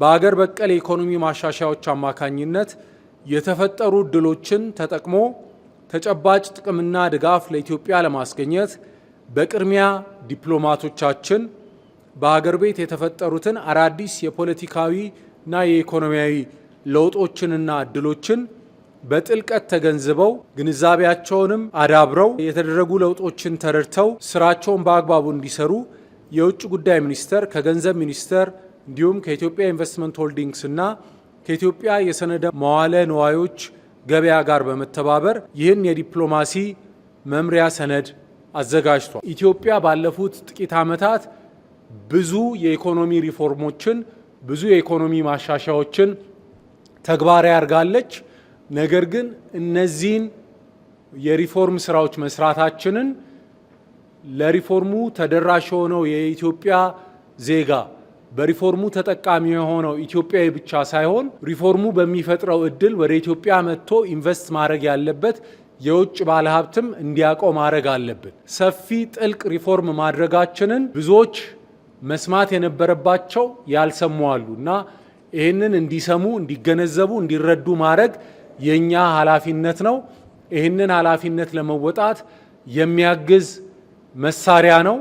በአገር በቀል ኢኮኖሚ ማሻሻያዎች አማካኝነት የተፈጠሩ እድሎችን ተጠቅሞ ተጨባጭ ጥቅምና ድጋፍ ለኢትዮጵያ ለማስገኘት በቅድሚያ ዲፕሎማቶቻችን በአገር ቤት የተፈጠሩትን አዳዲስ የፖለቲካዊና የኢኮኖሚያዊ ለውጦችንና እድሎችን በጥልቀት ተገንዝበው ግንዛቤያቸውንም አዳብረው የተደረጉ ለውጦችን ተረድተው ስራቸውን በአግባቡ እንዲሰሩ የውጭ ጉዳይ ሚኒስቴር ከገንዘብ ሚኒስቴር እንዲሁም ከኢትዮጵያ ኢንቨስትመንት ሆልዲንግስ እና ከኢትዮጵያ የሰነደ መዋለ ንዋዮች ገበያ ጋር በመተባበር ይህን የዲፕሎማሲ መምሪያ ሰነድ አዘጋጅቷል። ኢትዮጵያ ባለፉት ጥቂት ዓመታት ብዙ የኢኮኖሚ ሪፎርሞችን ብዙ የኢኮኖሚ ማሻሻያዎችን ተግባራዊ አድርጋለች። ነገር ግን እነዚህን የሪፎርም ስራዎች መስራታችንን ለሪፎርሙ ተደራሽ የሆነው የኢትዮጵያ ዜጋ በሪፎርሙ ተጠቃሚ የሆነው ኢትዮጵያዊ ብቻ ሳይሆን ሪፎርሙ በሚፈጥረው እድል ወደ ኢትዮጵያ መጥቶ ኢንቨስት ማድረግ ያለበት የውጭ ባለሀብትም እንዲያውቀው ማድረግ አለብን። ሰፊ ጥልቅ ሪፎርም ማድረጋችንን ብዙዎች መስማት የነበረባቸው ያልሰሙ አሉ እና ይህንን እንዲሰሙ፣ እንዲገነዘቡ፣ እንዲረዱ ማድረግ የኛ ኃላፊነት ነው። ይህንን ኃላፊነት ለመወጣት የሚያግዝ መሳሪያ ነው።